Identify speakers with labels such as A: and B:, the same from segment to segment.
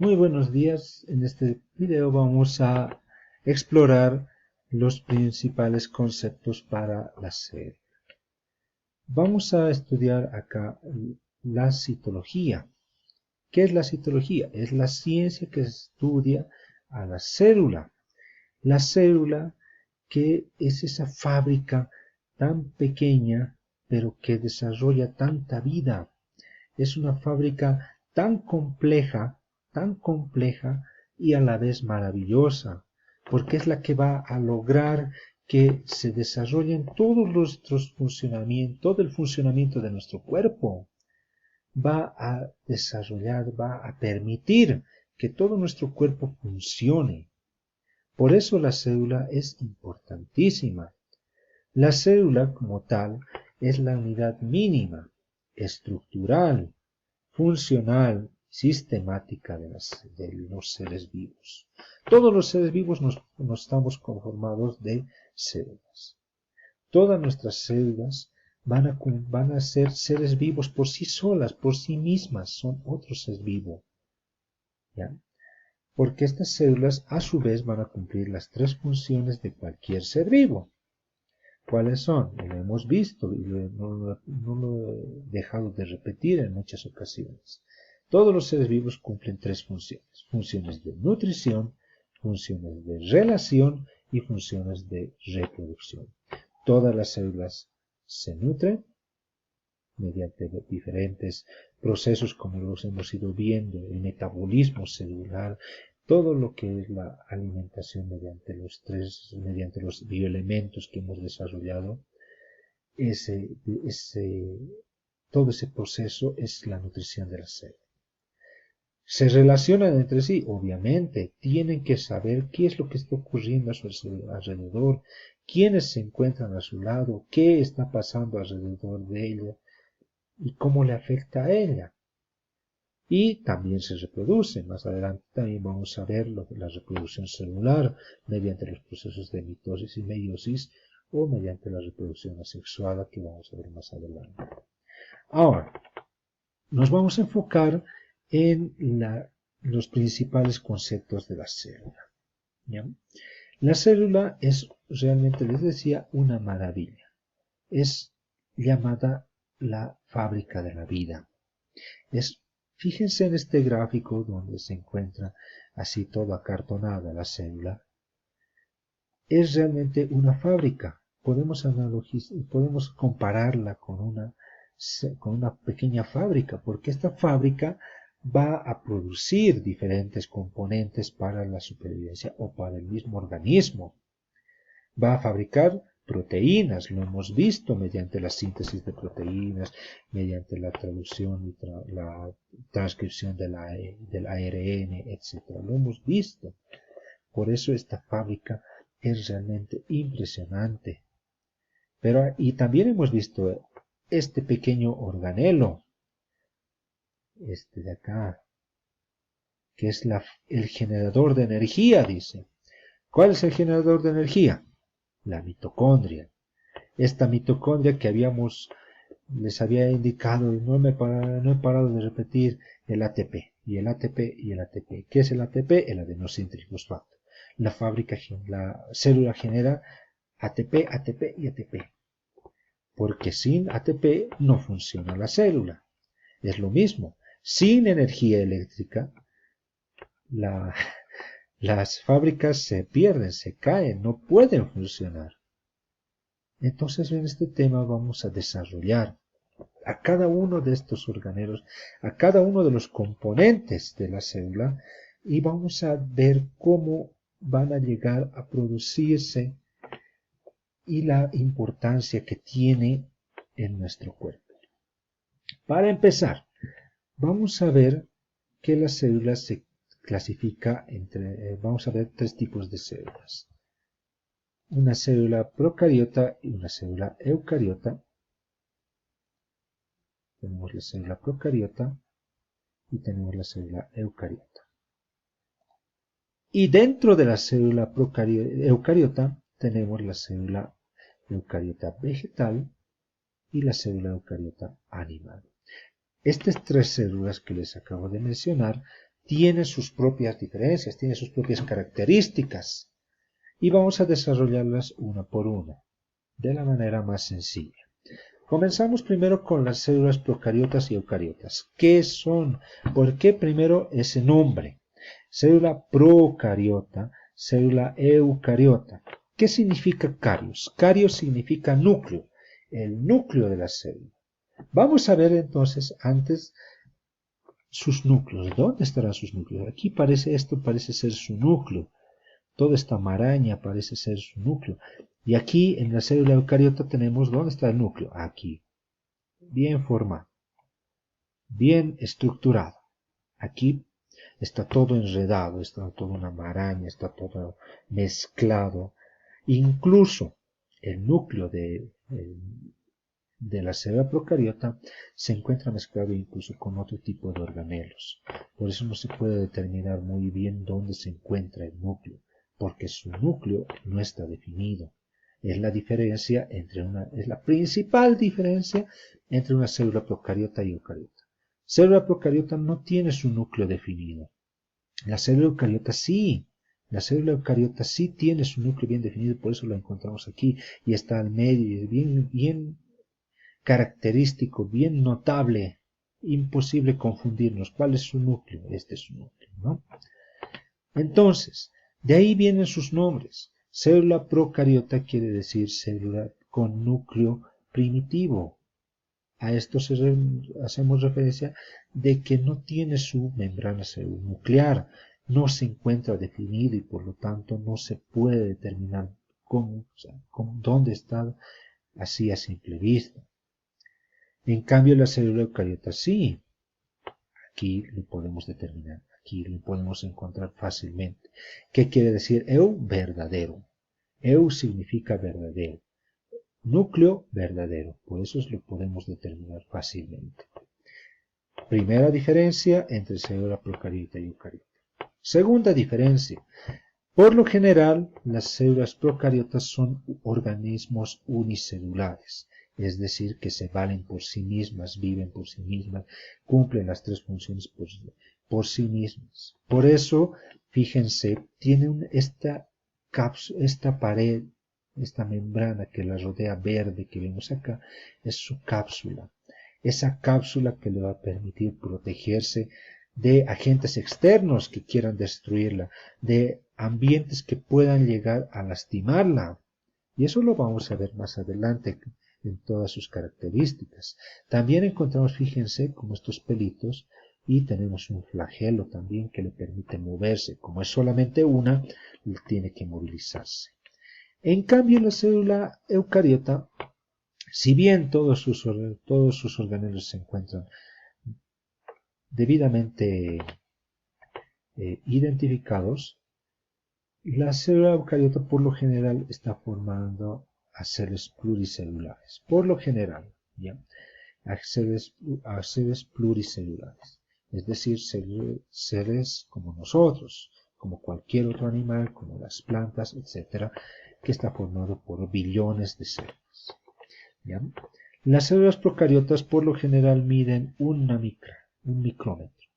A: Muy buenos días. En este video vamos a explorar los principales conceptos para la célula. Vamos a estudiar acá la citología. ¿Qué es la citología? Es la ciencia que estudia a la célula. La célula, que es esa fábrica tan pequeña, pero que desarrolla tanta vida. Es una fábrica tan compleja y a la vez maravillosa, porque es la que va a lograr que se desarrollen todos nuestros funcionamientos, todo el funcionamiento de nuestro cuerpo. Va a desarrollar, va a permitir que todo nuestro cuerpo funcione. Por eso la célula es importantísima. La célula como tal es la unidad mínima, estructural, funcional, sistemática de los seres vivos. Todos los seres vivos nos estamos conformados de células. Todas nuestras células van a ser seres vivos por sí solas, por sí mismas, son otro ser vivo. ¿Ya? Porque estas células a su vez van a cumplir las tres funciones de cualquier ser vivo. ¿Cuáles son? Lo hemos visto y no lo he dejado de repetir en muchas ocasiones. Todos los seres vivos cumplen tres funciones. Funciones de nutrición, funciones de relación y funciones de reproducción. Todas las células se nutren mediante diferentes procesos como los hemos ido viendo, el metabolismo celular, todo lo que es la alimentación mediante los bioelementos que hemos desarrollado, todo ese proceso es la nutrición de la célula. Se relacionan entre sí, obviamente, tienen que saber qué es lo que está ocurriendo a su alrededor, quiénes se encuentran a su lado, qué está pasando alrededor de ella y cómo le afecta a ella. Y también se reproduce. Más adelante también vamos a ver la reproducción celular mediante los procesos de mitosis y meiosis o mediante la reproducción asexuada que vamos a ver más adelante. Ahora, nos vamos a enfocar en los principales conceptos de la célula. ¿Ya? La célula es realmente, les decía, una maravilla. Es llamada la fábrica de la vida. Fíjense en este gráfico donde se encuentra así toda acartonada la célula. Es realmente una fábrica. Podemos compararla con una pequeña fábrica, porque esta fábrica va a producir diferentes componentes para la supervivencia o para el mismo organismo. Va a fabricar proteínas, lo hemos visto mediante la síntesis de proteínas, mediante la traducción y la transcripción del ARN, etc. Lo hemos visto. Por eso esta fábrica es realmente impresionante. Y también hemos visto este pequeño organelo, este de acá, que es el generador de energía, dice. ¿Cuál es el generador de energía? La mitocondria. Esta mitocondria que les había indicado, y no he parado de repetir, el ATP, y el ATP, y el ATP. ¿Qué es el ATP? El adenosíntrifosfato. La célula genera ATP, ATP y ATP. Porque sin ATP no funciona la célula. Es lo mismo. Sin energía eléctrica, las fábricas se pierden, se caen, no pueden funcionar. Entonces en este tema vamos a desarrollar a cada uno de estos organelos, a cada uno de los componentes de la célula, y vamos a ver cómo van a llegar a producirse y la importancia que tiene en nuestro cuerpo. Para empezar, vamos a ver que la célula se clasifica vamos a ver tres tipos de células. Una célula procariota y una célula eucariota. Tenemos la célula procariota y tenemos la célula eucariota. Y dentro de la célula eucariota tenemos la célula eucariota vegetal y la célula eucariota animal. Estas tres células que les acabo de mencionar tiene sus propias diferencias, tiene sus propias características. Y vamos a desarrollarlas una por una, de la manera más sencilla. Comenzamos primero con las células procariotas y eucariotas. ¿Qué son? ¿Por qué primero ese nombre? Célula procariota, célula eucariota. ¿Qué significa carios? Carios significa núcleo, el núcleo de la célula. Vamos a ver entonces antes sus núcleos. ¿Dónde estarán sus núcleos? Aquí esto parece ser su núcleo. Toda esta maraña parece ser su núcleo. Y aquí en la célula eucariota tenemos, ¿dónde está el núcleo? Aquí. Bien formado. Bien estructurado. Aquí está todo enredado, está toda una maraña, está todo mezclado. Incluso el núcleo de la célula procariota se encuentra mezclado incluso con otro tipo de organelos. Por eso no se puede determinar muy bien dónde se encuentra el núcleo, porque su núcleo no está definido. Es la principal diferencia entre una célula procariota y eucariota. Célula procariota no tiene su núcleo definido. La célula eucariota sí. La célula eucariota sí tiene su núcleo bien definido, por eso lo encontramos aquí y está al medio y es bien característico, bien notable, imposible confundirnos. ¿Cuál es su núcleo? Este es su núcleo, ¿no? Entonces, de ahí vienen sus nombres. Célula procariota quiere decir célula con núcleo primitivo. A esto hacemos referencia de que no tiene su membrana nuclear, no se encuentra definido y por lo tanto no se puede determinar dónde está así a simple vista. En cambio, la célula eucariota sí. Aquí lo podemos determinar. Aquí lo podemos encontrar fácilmente. ¿Qué quiere decir eu? Verdadero. Eu significa verdadero. Núcleo verdadero. Por eso lo podemos determinar fácilmente. Primera diferencia entre célula procariota y eucariota. Segunda diferencia. Por lo general, las células procariotas son organismos unicelulares. Es decir, que se valen por sí mismas, viven por sí mismas, cumplen las tres funciones por sí mismas. Por eso, fíjense, tienen esta pared, esta membrana que la rodea verde que vemos acá, es su cápsula. Esa cápsula que le va a permitir protegerse de agentes externos que quieran destruirla, de ambientes que puedan llegar a lastimarla. Y eso lo vamos a ver más adelante en todas sus características. También encontramos, fíjense, como estos pelitos, y tenemos un flagelo también que le permite moverse. Como es solamente una, tiene que movilizarse. En cambio, la célula eucariota, si bien todos sus organelos se encuentran debidamente identificados, la célula eucariota por lo general está formando a seres pluricelulares. Por lo general, ¿ya? A seres pluricelulares. Es decir, seres como nosotros, como cualquier otro animal, como las plantas, etc., que está formado por billones de células. ¿Ya? Las células procariotas por lo general miden un micrómetro.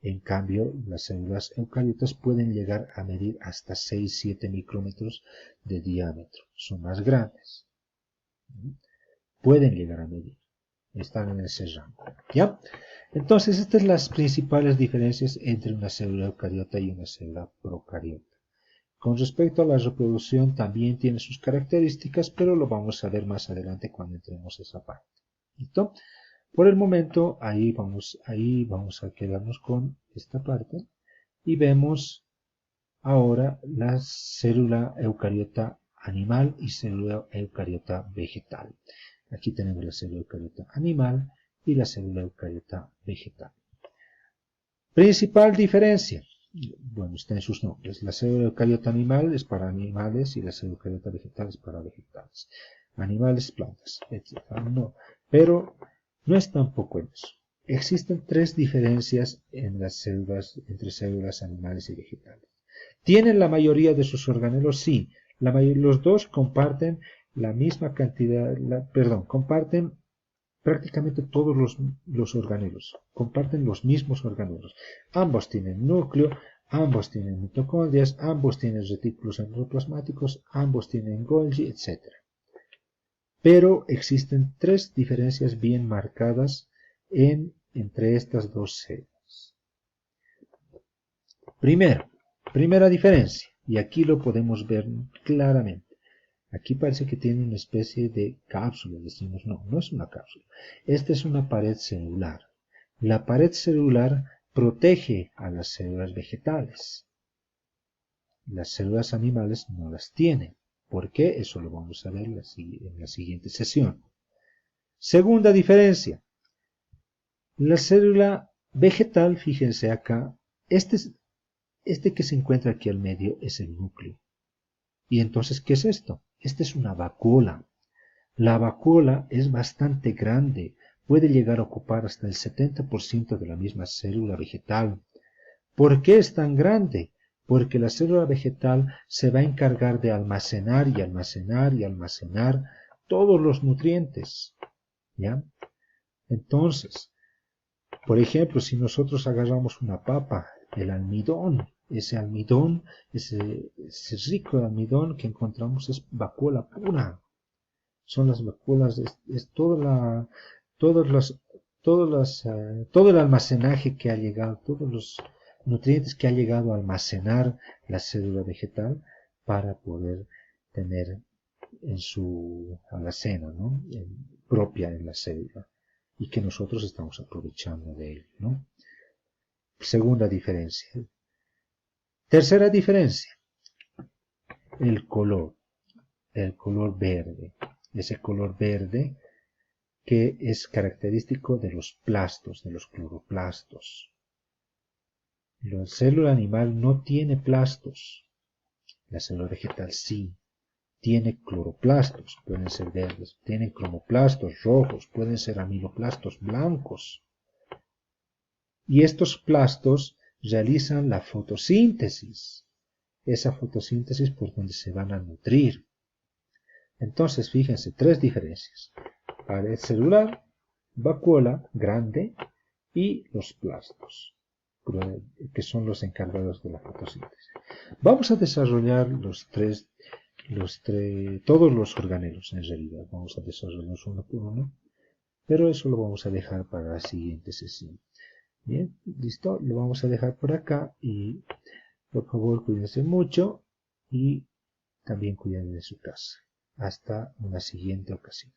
A: En cambio, las células eucariotas pueden llegar a medir hasta 6-7 micrómetros de diámetro. Son más grandes. Pueden llegar a medir. Están en ese rango. ¿Ya? Entonces, estas son las principales diferencias entre una célula eucariota y una célula procariota. Con respecto a la reproducción, también tiene sus características, pero lo vamos a ver más adelante cuando entremos a esa parte. ¿Listo? Por el momento, ahí vamos a quedarnos con esta parte y vemos ahora la célula eucariota animal y célula eucariota vegetal. Aquí tenemos la célula eucariota animal y la célula eucariota vegetal. Principal diferencia. Bueno, está en sus nombres. La célula eucariota animal es para animales y la célula eucariota vegetal es para vegetales. Animales, plantas, etc. No, pero no es tampoco en eso. Existen tres diferencias entre células animales y vegetales. ¿Tienen la mayoría de sus organelos? Sí. Los dos comparten la misma cantidad, comparten prácticamente todos los organelos comparten los mismos organelos. Ambos tienen núcleo, ambos tienen mitocondrias, ambos tienen retículos endoplasmáticos, ambos tienen Golgi, etc. Pero existen tres diferencias bien marcadas entre estas dos células. Primera diferencia, y aquí lo podemos ver claramente. Aquí parece que tiene una especie de cápsula, decimos, no, no es una cápsula. Esta es una pared celular. La pared celular protege a las células vegetales. Las células animales no las tienen. ¿Por qué? Eso lo vamos a ver en la siguiente sesión. Segunda diferencia. La célula vegetal, fíjense acá, este que se encuentra aquí al medio es el núcleo. ¿Y entonces qué es esto? Esta es una vacuola. La vacuola es bastante grande, puede llegar a ocupar hasta el 70% de la misma célula vegetal. ¿Por qué es tan grande? Porque la célula vegetal se va a encargar de almacenar y almacenar y almacenar todos los nutrientes. ¿Ya? Entonces, por ejemplo, si nosotros agarramos una papa, el almidón, ese rico almidón que encontramos es vacuola pura. Son las vacuolas, es todo el almacenaje que ha llegado, todos los nutrientes que ha llegado a almacenar la célula vegetal para poder tener en su alacena, ¿no? Propia en la célula, y que nosotros estamos aprovechando de él, ¿no? Segunda diferencia. Tercera diferencia, el color verde. Ese color verde que es característico de los plastos, de los cloroplastos. La célula animal no tiene plastos, la célula vegetal sí. Tiene cloroplastos, pueden ser verdes, tienen cromoplastos rojos, pueden ser amiloplastos blancos. Y estos plastos realizan la fotosíntesis, esa fotosíntesis por donde se van a nutrir. Entonces, fíjense, tres diferencias. Pared celular, vacuola grande y los plastos, que son los encargados de la fotosíntesis. Vamos a desarrollar todos los organelos en realidad. Vamos a desarrollarlos uno por uno, pero eso lo vamos a dejar para la siguiente sesión. Bien, listo, lo vamos a dejar por acá y por favor cuídense mucho y también cuiden de su casa. Hasta una siguiente ocasión.